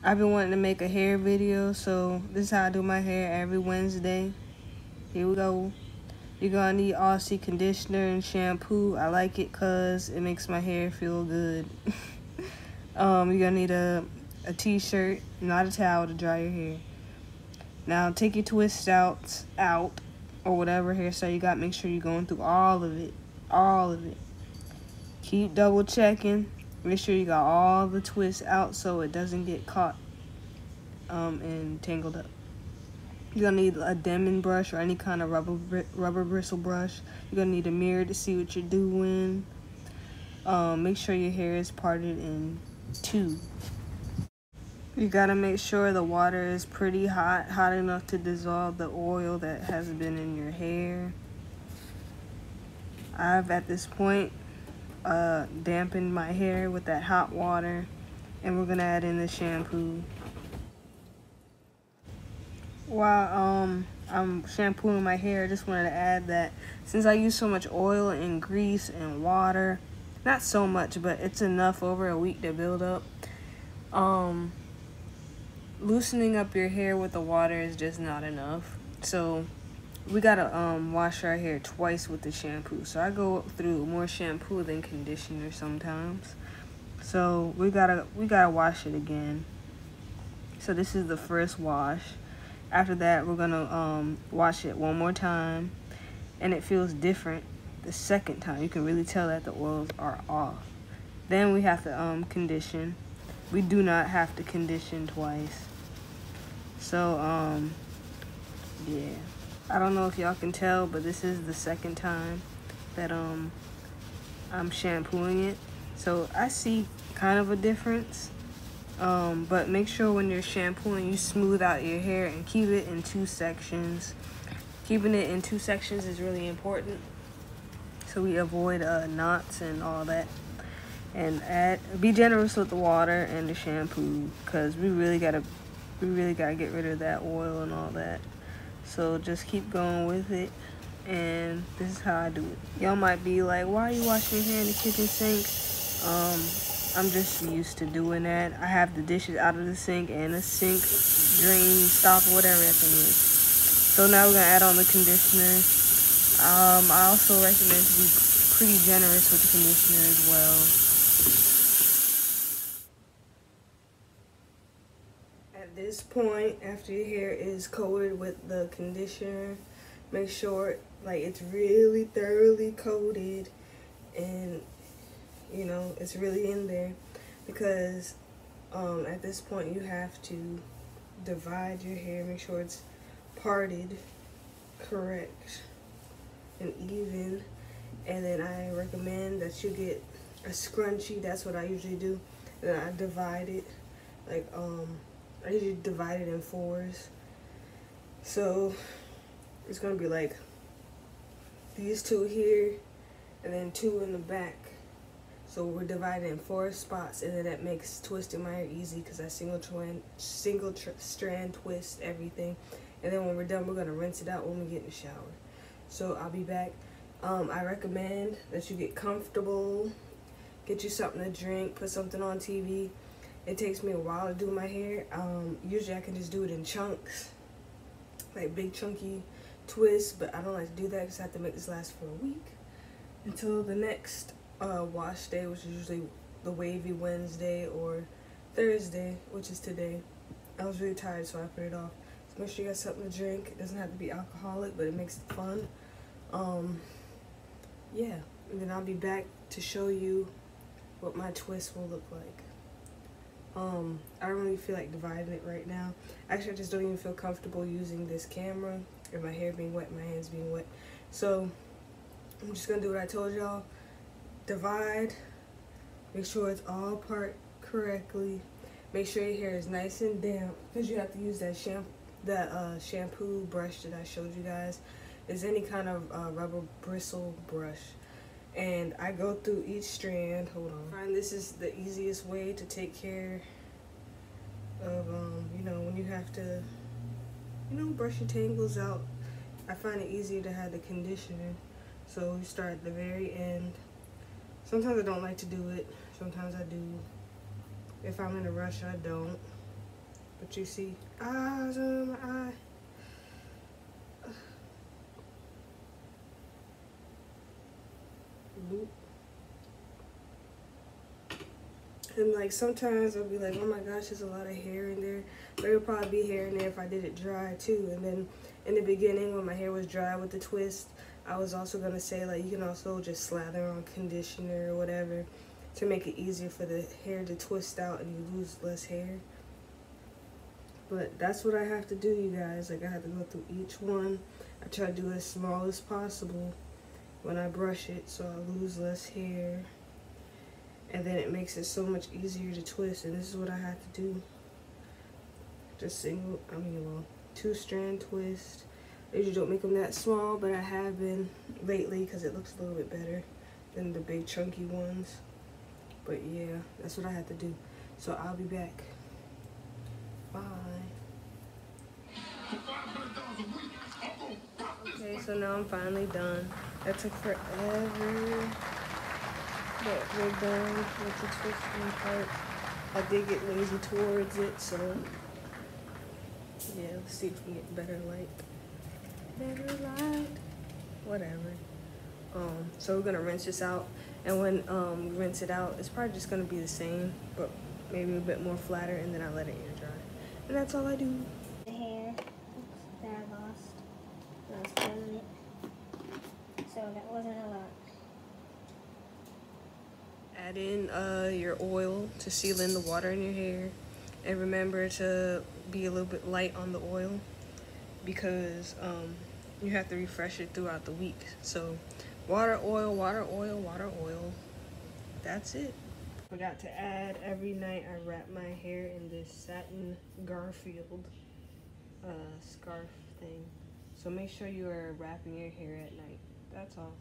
I've been wanting to make a hair video, so this is how I do my hair every Wednesday. Here we go. You're gonna need Aussie conditioner and shampoo. I like it cause it makes my hair feel good. You're gonna need a t-shirt, not a towel, to dry your hair. Now take your twist out, or whatever hairstyle you got. Make sure you're going through all of it, Keep double checking. Make sure you got all the twists out so it doesn't get caught and tangled up. You're gonna need a Demon brush or any kind of rubber bristle brush. You're gonna need a mirror to see what you're doing. Make sure your hair is parted in two. You gotta make sure the water is pretty hot enough to dissolve the oil that has been in your hair. I've at this point dampened my hair with that hot water, and we're gonna add in the shampoo. While I'm shampooing my hair, I just wanted to add that since I use so much oil and grease and water, not so much, but it's enough over a week to build up. Loosening up your hair with the water is just not enough. So we gotta wash our hair twice with the shampoo. So I go through more shampoo than conditioner sometimes. So we gotta wash it again. So this is the first wash. After that, we're gonna wash it one more time, and it feels different the second time. You can really tell that the oils are off. Then we have to condition. We do not have to condition twice. So yeah, I don't know if y'all can tell, but this is the second time that I'm shampooing it. So I see kind of a difference. But make sure when you're shampooing, you smooth out your hair and keep it in two sections. Keeping it in two sections is really important, so we avoid knots and all that. And be generous with the water and the shampoo, cause we really gotta get rid of that oil and all that. So just keep going with it, and this is how I do it. Y'all might be like, why are you washing your hair in the kitchen sink? I'm just used to doing that. I have the dishes out of the sink and the sink drain stopper, whatever that thing is. So now we're gonna add on the conditioner. I also recommend to be pretty generous with the conditioner as well. At this point, after your hair is coated with the conditioner, make sure it's really thoroughly coated and it's really in there, because at this point you have to divide your hair, make sure it's parted correct and even, and then I recommend that you get a scrunchie. That's what I usually do. And then I divide it I usually divide it in fours, so it's gonna be like these two here and then two in the back. So we're divided in 4 spots, and then that makes twisting my hair easy because I single strand twist everything. And then when we're done, we're gonna rinse it out when we get in the shower. So I'll be back. I recommend that you get comfortable, get you something to drink, put something on TV. It takes me a while to do my hair. Usually I can just do it in chunks, like big chunky twists, but I don't like to do that because I have to make this last for a week until the next wash day, which is usually the wavy Wednesday or Thursday, which is today. I was really tired, so I put it off. So make sure you got something to drink. It doesn't have to be alcoholic, but it makes it fun. Yeah, and then I'll be back to show you what my twist will look like. I don't really feel like dividing it right now. Actually, I just don't even feel comfortable using this camera and my hair being wet, my hands being wet. So I'm just gonna do what I told y'all. Divide, make sure it's all part correctly. Make sure your hair is nice and damp, because you have to use that shampoo brush that I showed you guys. It's any kind of rubber bristle brush. And I go through each strand. Hold on. I find this is the easiest way to take care of, when you have to, brush your tangles out. I find it easier to have the conditioner. So you start at the very end. Sometimes I don't like to do it. Sometimes I do. If I'm in a rush, I don't. what you see. Eyes on my eye. Boop. And like sometimes I'll be like, oh my gosh, there's a lot of hair in there. But it'll probably be hair in there if I did it dry too. And then in the beginning when my hair was dry with the twist, I was also gonna say like you can also just slather on conditioner or whatever to make it easier for the hair to twist out and you lose less hair. But that's what I have to do, you guys. Like I have to go through each one. I try to do as small as possible when I brush it so I lose less hair. And then it makes it so much easier to twist, and this is what I have to do. Just two strand twist. I usually don't make them that small, but I have been lately because it looks a little bit better than the big chunky ones. But yeah, that's what I have to do. So I'll be back. Bye. Okay, so now I'm finally done. That took forever. But we're done with the twisting part. I did get lazy towards it, so yeah, let's see if we get better light. Better light. Whatever. So we're gonna rinse this out, and when we rinse it out, it's probably just gonna be the same, but maybe a bit more flatter, and then I let it air dry. And that's all I do. The hair that I lost when I was cutting it. So that wasn't a lot. Add in your oil to seal in the water in your hair, and remember to be a little bit light on the oil because you have to refresh it throughout the week. So water, oil, water, oil, water, oil. That's it. Forgot to add, every night I wrap my hair in this satin Garfield scarf thing. So make sure you are wrapping your hair at night. That's all.